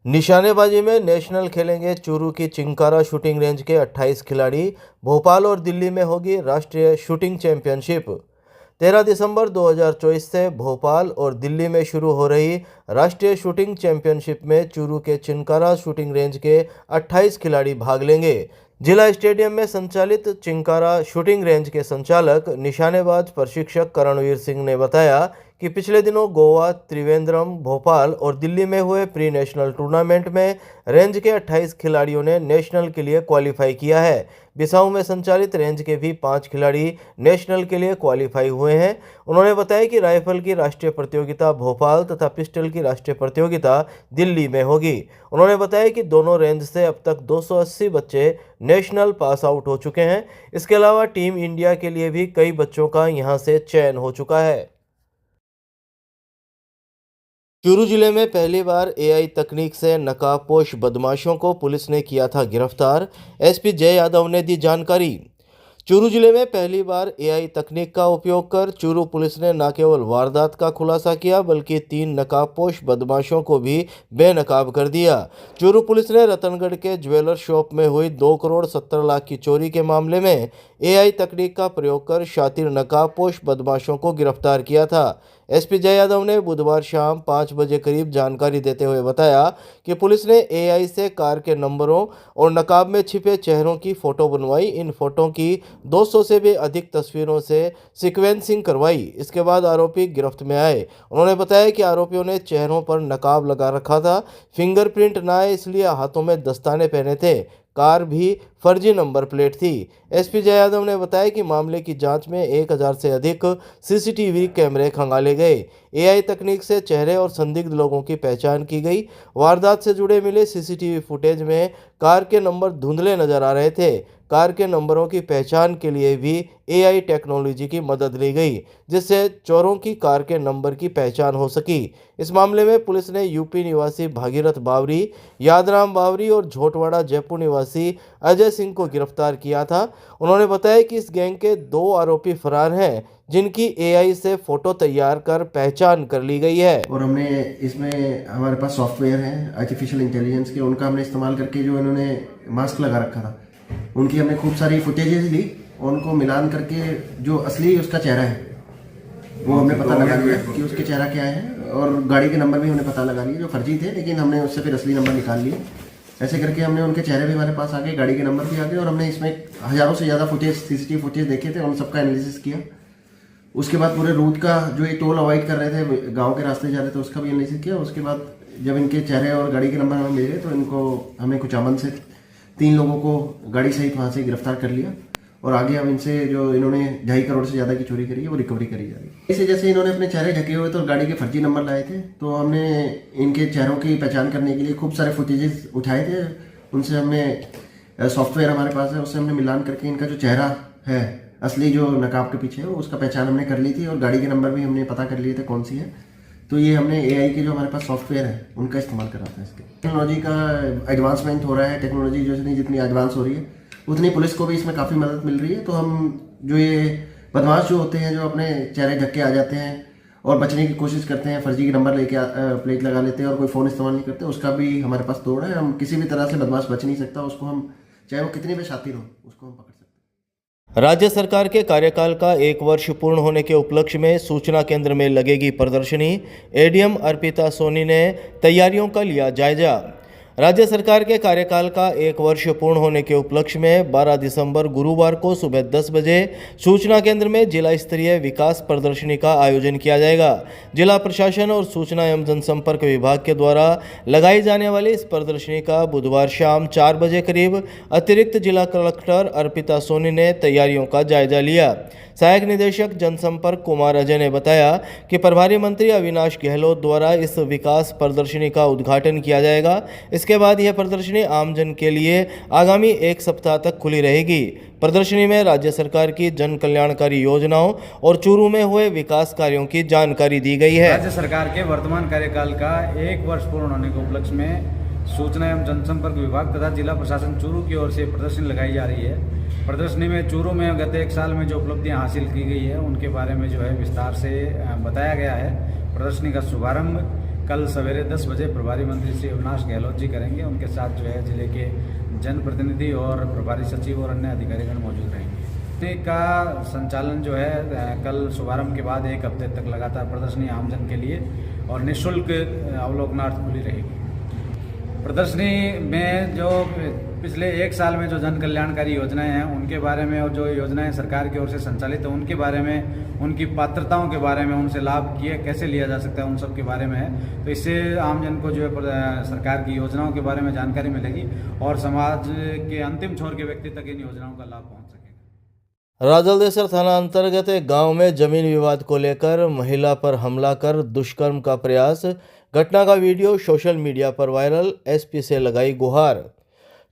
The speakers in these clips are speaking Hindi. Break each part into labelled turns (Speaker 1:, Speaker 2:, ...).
Speaker 1: निशानेबाजी में नेशनल खेलेंगे चूरू की चिंकारा शूटिंग रेंज के 28 खिलाड़ी। भोपाल और दिल्ली में होगी राष्ट्रीय शूटिंग चैंपियनशिप। 13 दिसंबर 2024 से भोपाल और दिल्ली में शुरू हो रही राष्ट्रीय शूटिंग चैंपियनशिप में चूरू के चिंकारा शूटिंग रेंज के 28 खिलाड़ी भाग लेंगे। जिला स्टेडियम में संचालित चिंकारा शूटिंग रेंज के संचालक निशानेबाज प्रशिक्षक करणवीर सिंह ने बताया कि पिछले दिनों गोवा, त्रिवेंद्रम, भोपाल और दिल्ली में हुए प्री नेशनल टूर्नामेंट में रेंज के 28 खिलाड़ियों ने नेशनल के लिए क्वालिफाई किया है। बिसाऊ में संचालित रेंज के भी 5 खिलाड़ी नेशनल के लिए क्वालिफाई हुए हैं। उन्होंने बताया कि राइफल की राष्ट्रीय प्रतियोगिता भोपाल तथा पिस्टल की राष्ट्रीय प्रतियोगिता दिल्ली में होगी। उन्होंने बताया कि दोनों रेंज से अब तक 280 बच्चे नेशनल पास आउट हो चुके हैं। इसके अलावा टीम इंडिया के लिए भी कई बच्चों का यहां से चयन हो चुका है। चूरू जिले में पहली बार एआई तकनीक से नकाबपोश बदमाशों को पुलिस ने किया था गिरफ्तार। एसपी जय यादव ने दी जानकारी। चूरू जिले में पहली बार एआई तकनीक का उपयोग कर चूरू पुलिस ने न केवल वारदात का खुलासा किया बल्कि 3 नकाबपोश बदमाशों को भी बेनकाब कर दिया। चूरू पुलिस ने रतनगढ़ के ज्वेलर शॉप में हुई 2 करोड़ 70 लाख की चोरी के मामले में एआई तकनीक का प्रयोग कर शातिर नकाबपोश बदमाशों को गिरफ्तार किया था। एसपी जय यादव ने बुधवार शाम 5 बजे करीब जानकारी देते हुए बताया कि पुलिस ने एआई से कार के नंबरों और नकाब में छिपे चेहरों की फोटो बनवाई। इन फोटो की 200 से भी अधिक तस्वीरों से सीक्वेंसिंग करवाई। इसके बाद आरोपी गिरफ्त में आए। उन्होंने बताया कि आरोपियों ने चेहरों पर नकाब लगा रखा था, फिंगरप्रिंट न आए इसलिए हाथों में दस्ताने पहने थे, कार भी फर्जी नंबर प्लेट थी। एसपी जय यादव ने बताया कि मामले की जांच में 1000 से अधिक सीसीटीवी कैमरे खंगाले गए। एआई तकनीक से चेहरे और संदिग्ध लोगों की पहचान की गई। वारदात से जुड़े मिले सीसीटीवी फुटेज में कार के नंबर धुंधले नजर आ रहे थे। कार के नंबरों की पहचान के लिए भी एआई टेक्नोलॉजी की मदद ली गई, जिससे चोरों की कार के नंबर की पहचान हो सकी। इस मामले में पुलिस ने यूपी निवासी भागीरथ बावरी, यादराम बावरी और झोटवाड़ा जयपुर निवासी अजय सिंह को गिरफ्तार किया था। उन्होंने बताया कि इस गैंग के 2 आरोपी फरार हैं, जिनकी एआई से फोटो तैयार कर पहचान कर ली गई है।
Speaker 2: और हमने इसमें हमारे पास सॉफ्टवेयर है आर्टिफिशियल इंटेलिजेंस के, उनका हमने इस्तेमाल करके जो इन्होंने मास्क लगा रखा था उनकी हमने खूब सारी फुटेजेस ली और उनको मिलान करके जो असली उसका चेहरा है वो हमने पता लगा लिया कि उसके चेहरा क्या है, और गाड़ी के नंबर भी हमने पता लगा लिए जो फर्जी थे, लेकिन हमने उससे फिर असली नंबर निकाल लिए। ऐसे करके हमने उनके चेहरे भी हमारे पास आ गए, गाड़ी के नंबर भी आ गए, और हमने इसमें हज़ारों से ज़्यादा फुटेज सीसीटीवी फुटेज देखे थे, उन सबका एनालिसिस किया। उसके बाद पूरे रूट का जो ये टोल अवॉइड कर रहे थे, गांव के रास्ते जा रहे थे, उसका भी एनालिसिस किया। उसके बाद जब इनके चेहरे और गाड़ी के नंबर हमें मिल गए तो इनको हमने कुछ अमन से 3 लोगों को गाड़ी सहित वहाँ से गिरफ्तार कर लिया, और आगे अब इनसे जो इन्होंने 2.5 करोड़ से ज़्यादा की चोरी करी है वो रिकवरी करी जा रही है। इसे जैसे इन्होंने अपने चेहरे ढके हुए थे और गाड़ी के फर्जी नंबर लाए थे, तो हमने इनके चेहरों की पहचान करने के लिए खूब सारे फुटेजेस उठाए थे। उनसे हमने सॉफ्टवेयर हमारे पास है, उससे हमने मिलान करके इनका जो चेहरा है असली जो नकाब के पीछे है उसका पहचान हमने कर ली थी, और गाड़ी के नंबर भी हमने पता कर लिए थे कौन सी है। तो ये हमने एआई के जो हमारे पास सॉफ्टवेयर है उनका इस्तेमाल कर रहा था। इसके टेक्नोलॉजी का एडवांसमेंट हो रहा है, टेक्नोलॉजी जितनी एडवांस हो रही है उतनी पुलिस को भी इसमें काफ़ी मदद मिल रही है। तो हम जो ये बदमाश जो होते हैं जो अपने चेहरे ढक के आ जाते हैं और बचने की कोशिश करते हैं, फर्जी नंबर लेके प्लेट लगा लेते हैं और कोई फ़ोन इस्तेमाल नहीं करते, उसका भी हमारे पास तोड़ है। हम किसी भी तरह से बदमाश बच नहीं सकता, उसको हम चाहे वो कितनी भी शातिर हो उसको हम पकड़ सकते हैं।
Speaker 1: राज्य सरकार के कार्यकाल का 1 वर्ष पूर्ण होने के उपलक्ष्य में सूचना केंद्र में लगेगी प्रदर्शनी। एडीएम अर्पिता सोनी ने तैयारियों का लिया जायजा। राज्य सरकार के कार्यकाल का 1 वर्ष पूर्ण होने के उपलक्ष्य में 12 दिसंबर गुरुवार को सुबह 10 बजे सूचना केंद्र में जिला स्तरीय विकास प्रदर्शनी का आयोजन किया जाएगा। जिला प्रशासन और सूचना एवं जनसंपर्क विभाग के द्वारा लगाई जाने वाली इस प्रदर्शनी का बुधवार शाम 4 बजे करीब अतिरिक्त जिला कलेक्टर अर्पिता सोनी ने तैयारियों का जायजा लिया। सहायक निदेशक जनसंपर्क कुमार अजय ने बताया कि प्रभारी मंत्री अविनाश गहलोत द्वारा इस विकास प्रदर्शनी का उद्घाटन किया जाएगा। इसके बाद यह प्रदर्शनी आमजन के लिए आगामी 1 सप्ताह तक खुली रहेगी। प्रदर्शनी में राज्य सरकार की जन कल्याणकारी योजनाओं और चूरू में हुए विकास कार्यों की जानकारी दी गई है।
Speaker 3: राज्य सरकार के वर्तमान कार्यकाल का 1 वर्ष पूर्ण होने के उपलक्ष्य में सूचना एवं जनसंपर्क विभाग तथा जिला प्रशासन चूरू की ओर से प्रदर्शनी लगाई जा रही है। प्रदर्शनी में चूरू में गत 1 साल में जो उपलब्धियां हासिल की गई है उनके बारे में जो है विस्तार से बताया गया है। प्रदर्शनी का शुभारंभ कल सवेरे 10 बजे प्रभारी मंत्री श्री अविनाश गहलोत जी करेंगे। उनके साथ जो है जिले के जनप्रतिनिधि और प्रभारी सचिव और अन्य अधिकारीगण मौजूद रहेंगे। का संचालन जो है कल शुभारंभ के बाद 1 हफ्ते तक लगातार प्रदर्शनी आमजन के लिए और निःशुल्क अवलोकनार्थ खुली रहेगी। प्रदर्शनी में जो पिछले 1 साल में जो जन कल्याणकारी योजनाएं हैं उनके बारे में और जो योजनाएं सरकार की ओर से संचालित है उनके बारे में, उनकी पात्रताओं के बारे में, उनसे लाभ कैसे लिया जा सकता है उन सब के बारे में है। तो इससे आमजन को जो है सरकार की योजनाओं के बारे में जानकारी मिलेगी और समाज के अंतिम छोर के व्यक्ति तक इन योजनाओं का लाभ पहुँच सकेगा।
Speaker 1: राजलदेसर थाना अंतर्गत एक गांव में जमीन विवाद को लेकर महिला पर हमला कर दुष्कर्म का प्रयास, घटना का वीडियो सोशल मीडिया पर वायरल, एसपी से लगाई गुहार।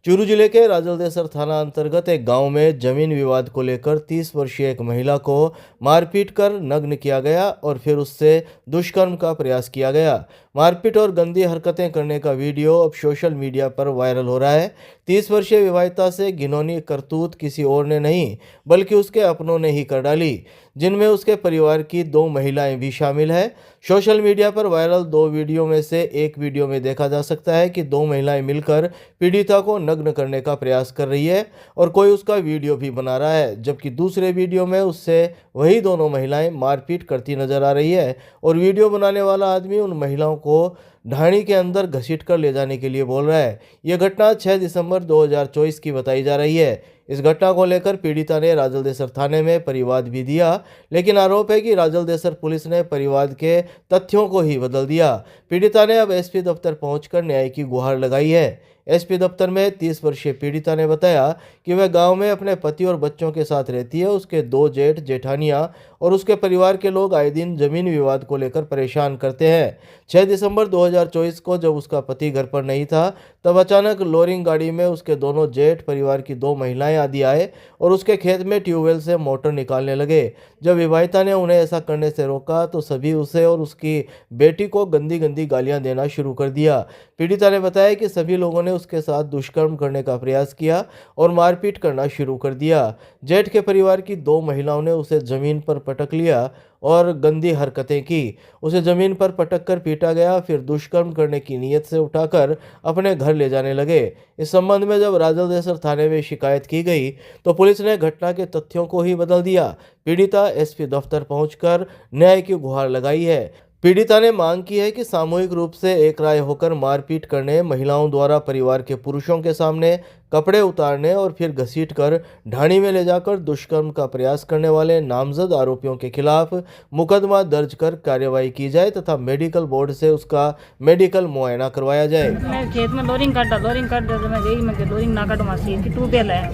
Speaker 1: चूरू जिले के राजलदेसर थाना अंतर्गत एक गांव में जमीन विवाद को लेकर 30 वर्षीय एक महिला को मारपीट कर नग्न किया गया और फिर उससे दुष्कर्म का प्रयास किया गया। मारपीट और गंदी हरकतें करने का वीडियो अब सोशल मीडिया पर वायरल हो रहा है। 30 वर्षीय विवाहिता से घिनौनी करतूत किसी और ने नहीं बल्कि उसके अपनों ने ही कर डाली, जिनमें उसके परिवार की 2 महिलाएं भी शामिल है। सोशल मीडिया पर वायरल 2 वीडियो में से एक वीडियो में देखा जा सकता है कि 2 महिलाएं मिलकर पीड़िता को नग्न करने का प्रयास कर रही है और कोई उसका वीडियो भी बना रहा है, जबकि दूसरे वीडियो में उससे वही दोनों महिलाएं मारपीट करती नजर आ रही है और वीडियो बनाने वाला आदमी उन महिलाओं को ढाणी के अंदर घसीट कर ले जाने के लिए बोल रहा है। यह घटना 6 दिसंबर 2024 की बताई जा रही है। इस घटना को लेकर पीड़िता ने राजलदेसर थाने में परिवाद भी दिया, लेकिन आरोप है कि राजलदेसर पुलिस ने परिवाद के तथ्यों को ही बदल दिया। पीड़िता ने अब एसपी दफ्तर पहुंचकर न्याय की गुहार लगाई है। एसपी दफ्तर में 30 वर्षीय पीड़िता ने बताया कि वह गांव में अपने पति और बच्चों के साथ रहती है। उसके 2 जेठ जेठानियां और उसके परिवार के लोग आए दिन जमीन विवाद को लेकर परेशान करते हैं। 6 दिसंबर 2024 को जब उसका पति घर पर नहीं था तब अचानक लोरिंग गाड़ी में उसके दोनों जेठ, परिवार की 2 महिलाएं आदि आए और उसके खेत में ट्यूबवेल से मोटर निकालने लगे। जब विवाहिता ने उन्हें ऐसा करने से रोका तो सभी उसे और उसकी बेटी को गंदी गंदी गालियां देना शुरू कर दिया। पीड़िता ने बताया कि सभी लोगों ने उसके साथ दुष्कर्म करने का प्रयास किया और मारपीट करना शुरू कर दिया। जेठ के परिवार की 2 महिलाओं ने उसे जमीन पर पटक लिया और गंदी हरकतें की। उसे जमीन पर पटक कर पीटा गया, फिर दुष्कर्म करने की नीयत से उठाकर अपने घर ले जाने लगे। इस संबंध में जब राजलदेसर थाने में शिकायत की गई तो पुलिस ने घटना के तथ्यों को ही बदल दिया। पीड़िता एसपी दफ्तर पहुंचकर न्याय की गुहार लगाई है। पीड़िता ने मांग की है कि सामूहिक रूप से एक राय होकर मारपीट करने, महिलाओं द्वारा परिवार के पुरुषों के सामने कपड़े उतारने और फिर घसीटकर ढाणी में ले जाकर दुष्कर्म का प्रयास करने वाले नामजद आरोपियों के खिलाफ मुकदमा दर्ज कर कार्रवाई की जाए तथा मेडिकल बोर्ड से उसका मेडिकल मुआयना करवाया जाए।
Speaker 4: मैं खेत में लोरिंग काटा तो मैं गई, मैं लोरिंग ना काटू, वहाँ सीर की ट्यूबवेल है,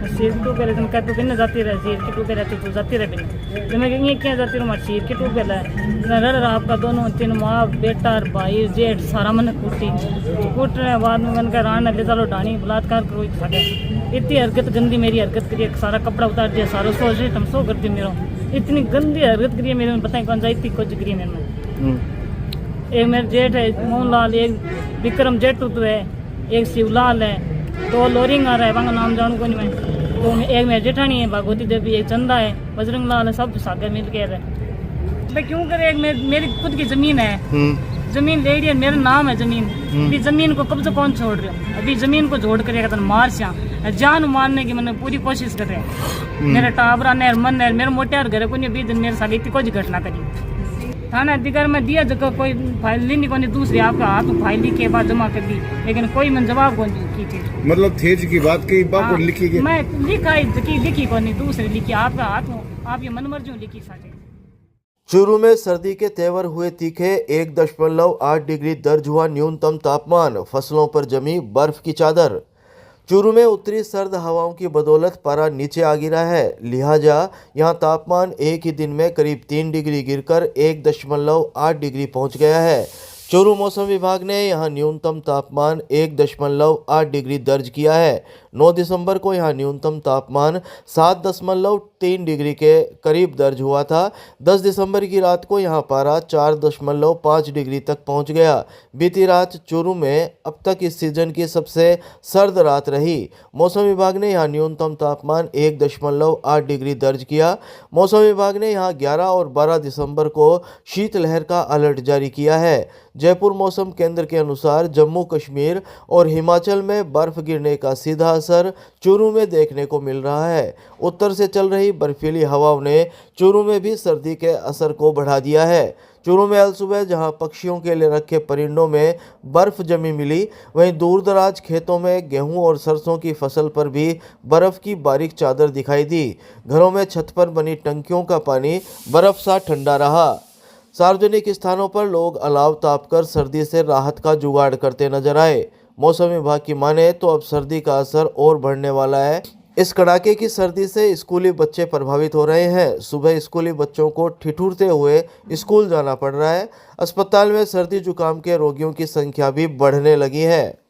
Speaker 4: सीर की ट्यूबवेल है, मैं बिन जाती रहे, सीर की ट्यूबवेल है तो जाती रहे बिन, जब मैं कहीं क्या जाती रहूँ वहाँ सीर की ट्यूबवेल है, रड़ रहा आपका 2-3 माँ बेटा और भाई जेठ सारा मन कूटने बाद में मन कर रान ले चलो ढाणी बलात्कार करो। इतनी हरकत गंदी मेरी हरकत करिए, सारा कपड़ा उतार दिया, सारा सो सिस्टम सो कर दिया मेरा, इतनी गंदी हरकत करिए मेरे में, बताएं कौन सा इतनी कुछ करिए मेरे में। एक मेरे जेठ है मोहनलाल, एक विक्रम जेठू है, एक शिवलाल है, 2 लोरिंग आ रहा है वहाँ नाम जानू को नहीं मैं, तो एक मेरी जेठानी है भागवती देवी, एक चंदा है, बजरंग लाल है, सब सागर मिल के रहे। क्यों करे, मेरी खुद की जमीन है, जमीन ले रही है, मेरा नाम है जमीन, अभी जमीन को कब्जा कौन छोड़ रहे हो, अभी जमीन को जोड़ करेगा तो मार से जान मारने की मैंने पूरी कोशिश कर रहे हैं। मेरे टाबरा ने मन ने मेरे मोटे घर को नहीं, 20 दिन मेरे साथ इतनी कोई घटना करी। थाना अधिकार में दिया जगह कोई फाइल नहीं कोनी, दूसरी आपका हाथ फाइल लिख के बाद जमा कर दी, लेकिन कोई मन जवाब कौन की थी।
Speaker 5: मतलब थेज की बात कही बाप लिखी गई,
Speaker 4: मैं लिखी कौन दूसरी लिखी, आपका हाथ आप ये मन मर्जी लिखी साथे।
Speaker 1: चूरू में सर्दी के तेवर हुए तीखे, 1.8 डिग्री दर्ज हुआ न्यूनतम तापमान, फसलों पर जमी बर्फ की चादर। चूरू में उत्तरी सर्द हवाओं की बदौलत पारा नीचे आ गिरा है, लिहाजा यहां तापमान एक ही दिन में करीब 3 डिग्री गिरकर 1.8 डिग्री पहुंच गया है। चूरू मौसम विभाग ने यहां न्यूनतम तापमान 1.8 डिग्री दर्ज किया है। 9 दिसंबर को यहाँ न्यूनतम तापमान 7.3 डिग्री के करीब दर्ज हुआ था। 10 दिसंबर की रात को यहाँ पारा 4.5 डिग्री तक पहुँच गया। बीती रात चूरू में अब तक इस सीजन की सबसे सर्द रात रही। मौसम विभाग ने यहाँ न्यूनतम तापमान 1.8 डिग्री दर्ज किया। मौसम विभाग ने यहाँ 11 और 12 दिसंबर को शीतलहर का अलर्ट जारी किया है। जयपुर मौसम केंद्र के अनुसार जम्मू कश्मीर और हिमाचल में बर्फ गिरने का सीधा असर चूरू में देखने को मिल रहा है। उत्तर से चल रही बर्फीली हवाओं ने चूरू में भी सर्दी के असर को बढ़ा दिया है। चूरू में अल सुबह जहां पक्षियों के लिए रखे परिंदों में बर्फ जमी मिली, वहीं दूर दराज खेतों में गेहूं और सरसों की फसल पर भी बर्फ की बारीक चादर दिखाई दी। घरों में छत पर बनी टंकियों का पानी बर्फ सा ठंडा रहा। सार्वजनिक स्थानों पर लोग अलाव तापकर सर्दी से राहत का जुगाड़ करते नजर आए। मौसम विभाग की माने तो अब सर्दी का असर और बढ़ने वाला है। इस कड़ाके की सर्दी से स्कूली बच्चे प्रभावित हो रहे हैं। सुबह स्कूली बच्चों को ठिठुरते हुए स्कूल जाना पड़ रहा है। अस्पताल में सर्दी जुकाम के रोगियों की संख्या भी बढ़ने लगी है।